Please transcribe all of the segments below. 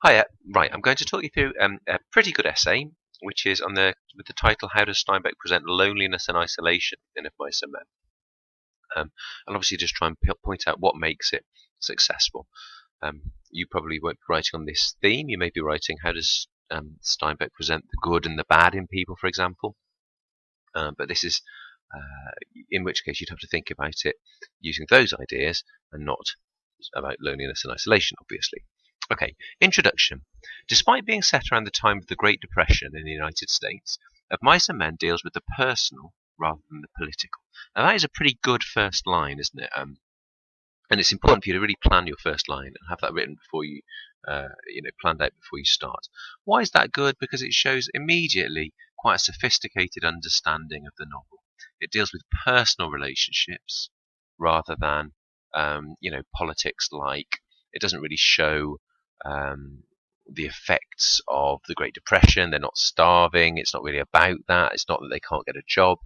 Hiya. Right, I'm going to talk you through a pretty good essay, which is with the title "How Does Steinbeck Present Loneliness and Isolation in Of Mice and Men?" And obviously just try and point out what makes it successful. You probably won't be writing on this theme. You may be writing how does Steinbeck present the good and the bad in people, for example. But this is, in which case you'd have to think about it using those ideas and not about loneliness and isolation, obviously. Okay, introduction. Despite being set around the time of the Great Depression in the United States, Of Mice and Men deals with the personal rather than the political. Now that is a pretty good first line, isn't it? And it's important for you to really plan your first line and have that written before you, planned out before you start. Why is that good? Because it shows immediately quite a sophisticated understanding of the novel. It deals with personal relationships rather than, politics. Like it doesn't really show the effects of the Great Depression. They're not starving. It's not really about that. It's not that they can't get a job.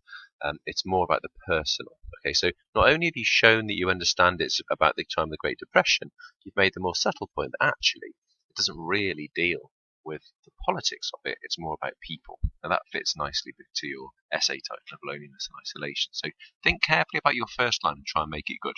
It's more about the personal. Okay, so not only have you shown that you understand it's about the time of the Great Depression, you've made the more subtle point that actually it doesn't really deal with the politics of it. It's more about people. And that fits nicely to your essay title of Loneliness and Isolation. So think carefully about your first line and try and make it good.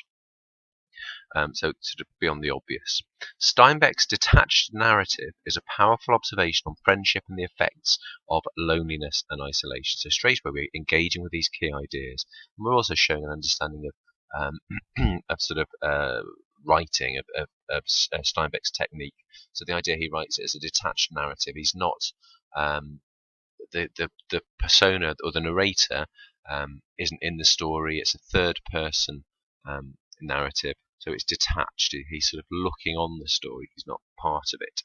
So sort of beyond the obvious. Steinbeck's detached narrative is a powerful observation on friendship and the effects of loneliness and isolation. So straight away we're engaging with these key ideas. And we're also showing an understanding of writing of Steinbeck's technique. So the idea he writes it as a detached narrative. He's not the persona or the narrator isn't in the story. It's a third person narrative. So it's detached. He's sort of looking on the story. He's not part of it.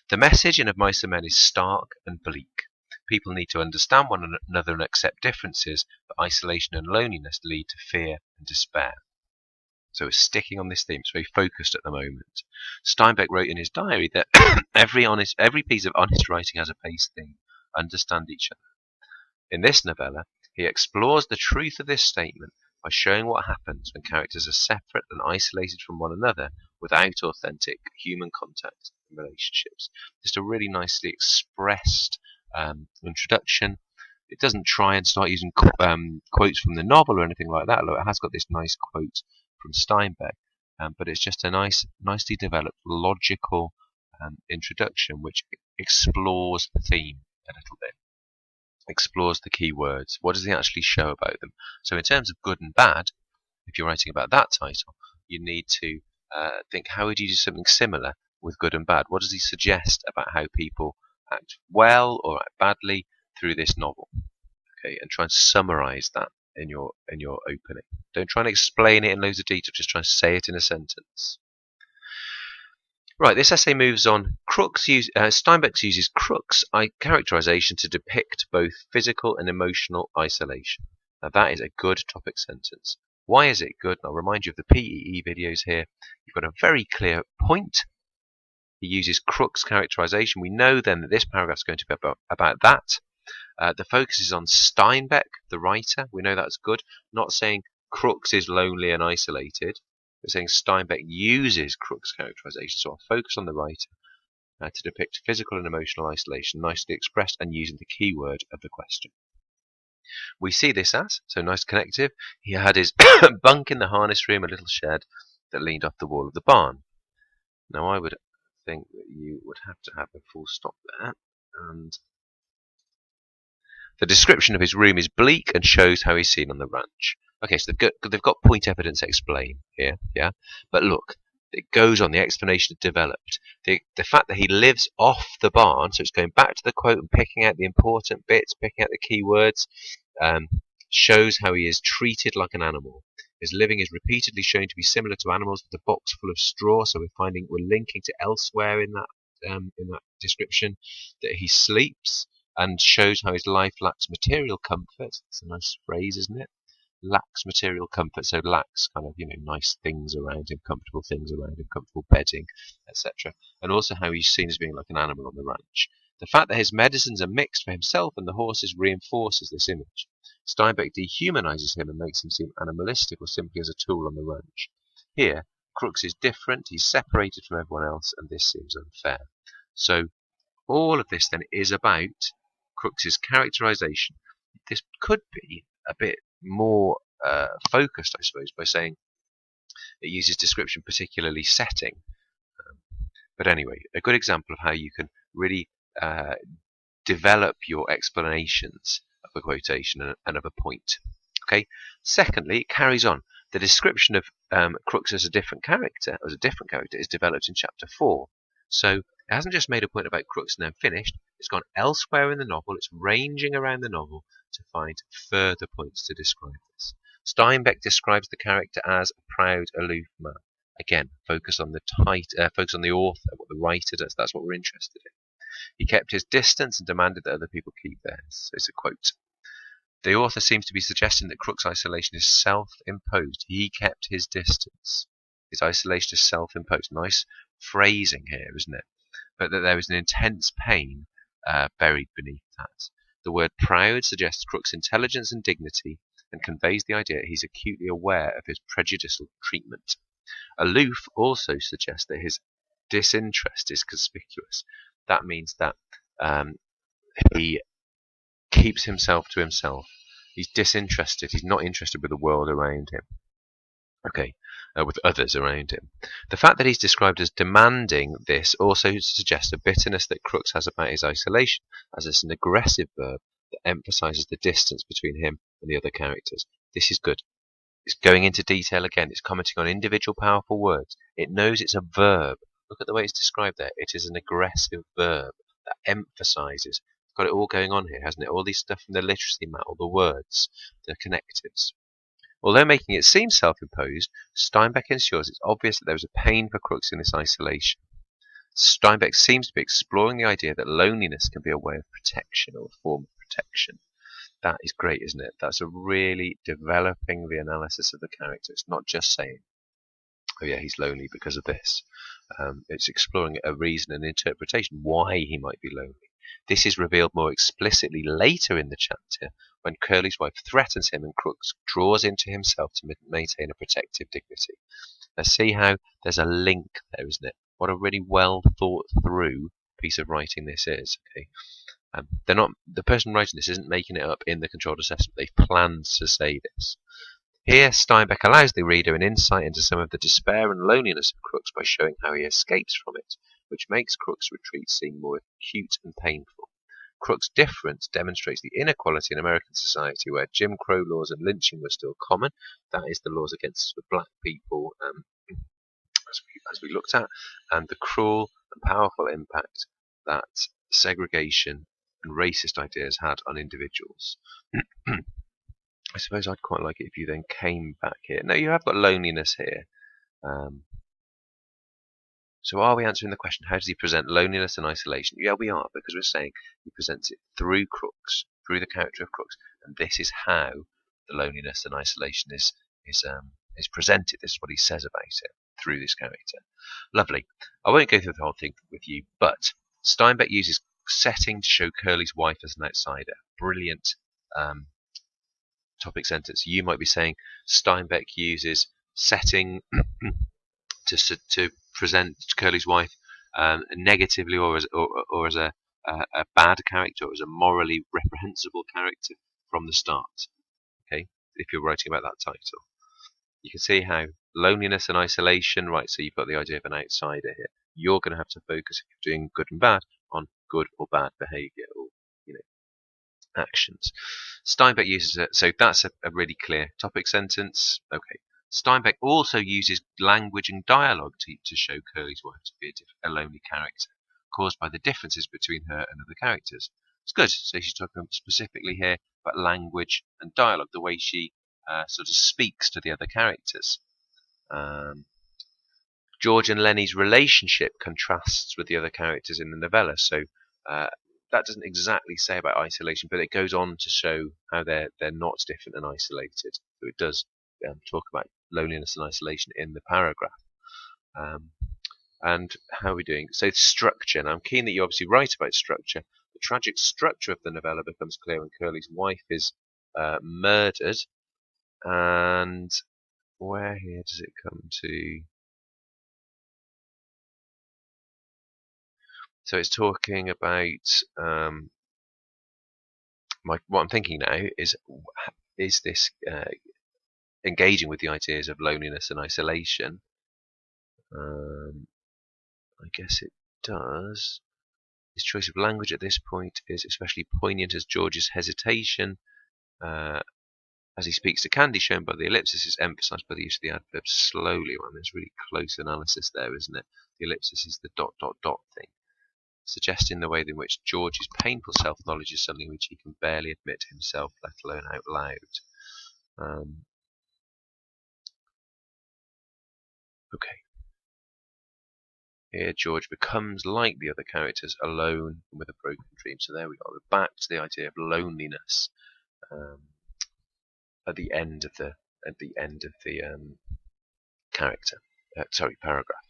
The message in Of Mice and Men is stark and bleak. People need to understand one another and accept differences, but isolation and loneliness lead to fear and despair. So it's sticking on this theme. It's very focused at the moment. Steinbeck wrote in his diary that every piece of honest writing has a base theme: understand each other. In this novella, he explores the truth of this statement by showing what happens when characters are separate and isolated from one another without authentic human contact and relationships. Just a really nicely expressed introduction. It doesn't try and start using quotes from the novel or anything like that, although it has got this nice quote from Steinbeck, but it's just a nicely developed, logical introduction which explores the theme a little bit. Explores the key words. What does he actually show about them? So in terms of good and bad, if you're writing about that title, you need to think, how would you do something similar with good and bad? What does he suggest about how people act well or act badly through this novel? Okay, and try and summarize that in your opening. Don't try and explain it in loads of detail, just try and say it in a sentence. Right, this essay moves on. Steinbeck uses Crook's characterization to depict both physical and emotional isolation. Now that is a good topic sentence. Why is it good? I'll remind you of the PEE videos here. You've got a very clear point. He uses Crook's characterization. We know then that this paragraph is going to be about that. The focus is on Steinbeck, the writer. We know that's good. Not saying Crook's is lonely and isolated. We're saying Steinbeck uses Crook's characterization, so I'll focus on the writer to depict physical and emotional isolation, nicely expressed and using the key word of the question. We see this as, so nice connective, he had his bunk in the harness room, a little shed that leaned off the wall of the barn. Now I would think that you would have to have a full stop there, and the description of his room is bleak and shows how he's seen on the ranch. Okay, so they've got point evidence explain here, yeah? But look, it goes on, the explanation is developed. The fact that he lives off the barn, so it's going back to the quote and picking out the important bits, picking out the key words, shows how he is treated like an animal. His living is repeatedly shown to be similar to animals with a box full of straw, so we're linking to elsewhere in that description that he sleeps, and shows how his life lacks material comfort. It's a nice phrase, isn't it? Lacks material comfort, so lacks kind of, nice things around him, comfortable things around him, comfortable bedding, etc. And also how he's seen as being like an animal on the ranch. The fact that his medicines are mixed for himself and the horses reinforces this image. Steinbeck dehumanizes him and makes him seem animalistic or simply as a tool on the ranch. Here, Crooks is different, he's separated from everyone else, and this seems unfair. So all of this then is about Crooks's characterization. This could be a bit more focused, I suppose, by saying it uses description, particularly setting. But anyway, a good example of how you can really develop your explanations of a quotation and of a point. Okay. Secondly, it carries on. The description of Crooks as a different character, is developed in chapter 4. So it hasn't just made a point about Crooks and then finished. It's gone elsewhere in the novel. It's ranging around the novel to find further points to describe this. Steinbeck describes the character as a proud, aloof man. Again, focus on the author, what the writer does. That's what we're interested in. He kept his distance and demanded that other people keep theirs. So it's a quote. The author seems to be suggesting that Crook's isolation is self-imposed. He kept his distance. His isolation is self-imposed. Nice phrasing here, isn't it? But that there is an intense pain buried beneath that. The word proud suggests Crook's intelligence and dignity and conveys the idea that he's acutely aware of his prejudicial treatment. Aloof also suggests that his disinterest is conspicuous. That means that he keeps himself to himself. He's disinterested. He's not interested with the world around him. Okay, with others around him. The fact that he's described as demanding this also suggests a bitterness that Crooks has about his isolation, as it's an aggressive verb that emphasizes the distance between him and the other characters. This is good. It's going into detail again. It's commenting on individual powerful words. It knows it's a verb. Look at the way it's described there. It is an aggressive verb that emphasizes. It's got it all going on here, hasn't it? All these stuff from the literacy mat, all the words, the connectives. Although making it seem self-imposed, Steinbeck ensures it's obvious that there was a pain for Crooks in this isolation. Steinbeck seems to be exploring the idea that loneliness can be a way of protection or a form of protection. That is great, isn't it? That's a really developing the analysis of the character. It's not just saying, oh yeah, he's lonely because of this. It's exploring a reason and interpretation why he might be lonely. This is revealed more explicitly later in the chapter when Curly's wife threatens him and Crooks draws into himself to maintain a protective dignity. Now see how there's a link there, isn't it? What a really well thought through piece of writing this is. Okay. The person writing this isn't making it up in the controlled assessment. They've planned to say this. Here, Steinbeck allows the reader an insight into some of the despair and loneliness of Crooks by showing how he escapes from it, which makes Crooks' retreat seem more acute and painful. Crooks' difference demonstrates the inequality in American society where Jim Crow laws and lynching were still common. That is the laws against the black people, as we looked at, and the cruel and powerful impact that segregation and racist ideas had on individuals. I suppose I'd quite like it if you then came back here. Now you have got loneliness here. So are we answering the question, how does he present loneliness and isolation? Yeah, we are, because we're saying he presents it through Crooks, through the character of Crooks, and this is how the loneliness and isolation is presented. This is what he says about it through this character. Lovely. I won't go through the whole thing with you, but Steinbeck uses setting to show Curly's wife as an outsider. Brilliant topic sentence. You might be saying Steinbeck uses setting to present Curly's wife negatively or as a bad character, or as a morally reprehensible character from the start. Okay, if you're writing about that title, you can see how loneliness and isolation. Right, so you've got the idea of an outsider here. You're going to have to focus, if you're doing good and bad, on good or bad behaviour, or actions. Steinbeck uses it, so that's a really clear topic sentence. Okay. Steinbeck also uses language and dialogue to show Curly's wife to be a lonely character, caused by the differences between her and other characters. It's good. So she's talking specifically here about language and dialogue, the way she sort of speaks to the other characters. George and Lenny's relationship contrasts with the other characters in the novella, so that doesn't exactly say about isolation, but it goes on to show how they're not different and isolated. So it does talk about loneliness and isolation in the paragraph. And how are we doing? So structure. Now I'm keen that you obviously write about structure. The tragic structure of the novella becomes clear when Curly's wife is murdered. And where here does it come to? So it's talking about what I'm thinking now is this engaging with the ideas of loneliness and isolation? I guess it does. His choice of language at this point is especially poignant as George's hesitation as he speaks to Candy, shown by the ellipsis, is emphasised by the use of the adverb slowly. Well, there's really close analysis there, isn't it? The ellipsis is the ... thing, suggesting the way in which George's painful self-knowledge is something which he can barely admit to himself, let alone out loud. Okay. Here, George becomes like the other characters, alone and with a broken dream. So there we are. We're back to the idea of loneliness at the end of the paragraph.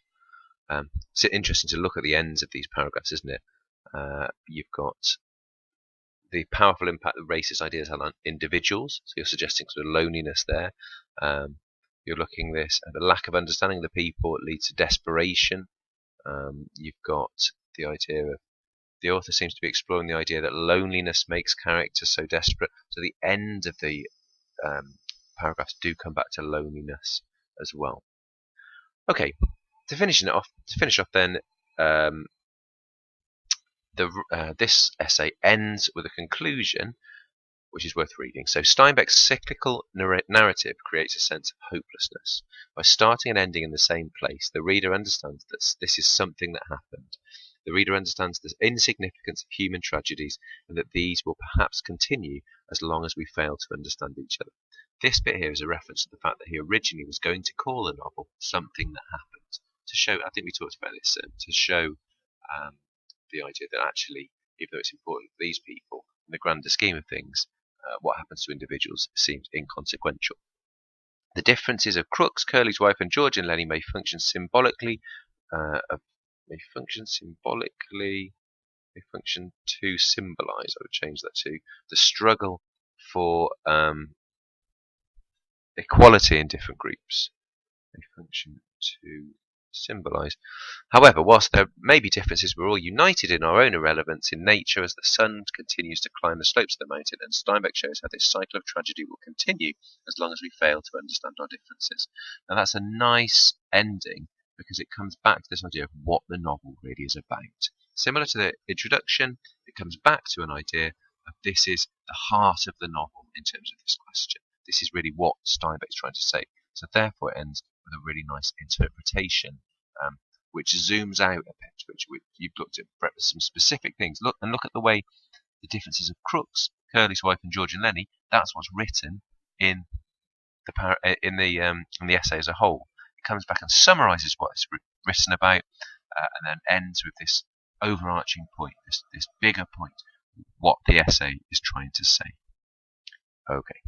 It's interesting to look at the ends of these paragraphs, isn't it? You've got the powerful impact that racist ideas have on individuals. So you're suggesting sort of loneliness there. You're looking at the lack of understanding of the people leads to desperation. You've got the idea of the author seems to be exploring the idea that loneliness makes characters so desperate. So the end of the paragraphs do come back to loneliness as well. Okay, to finish off then, this essay ends with a conclusion which is worth reading. So Steinbeck's cyclical narrative creates a sense of hopelessness. By starting and ending in the same place, the reader understands that this is something that happened. The reader understands the insignificance of human tragedies and that these will perhaps continue as long as we fail to understand each other. This bit here is a reference to the fact that he originally was going to call the novel Something That Happened, to show, I think we talked about this, to show the idea that actually, even though it's important for these people, in the grander scheme of things, what happens to individuals seems inconsequential. The differences of Crooks, Curly's wife, and George and Lenny may function symbolically. May function to symbolise. I would change that to the struggle for equality in different groups. May function to symbolise. However, whilst there may be differences, we're all united in our own irrelevance in nature as the sun continues to climb the slopes of the mountain, and Steinbeck shows how this cycle of tragedy will continue as long as we fail to understand our differences. Now that's a nice ending because it comes back to this idea of what the novel really is about. Similar to the introduction, it comes back to an idea of this is the heart of the novel in terms of this question. This is really what Steinbeck's trying to say. So therefore it ends with a really nice interpretation, which zooms out a bit, which you've looked at some specific things. Look at the way the differences of Crooks, Curly's wife, and George and Lenny. That's what's written in the essay as a whole. It comes back and summarises what it's written about, and then ends with this overarching point, this bigger point, what the essay is trying to say. Okay.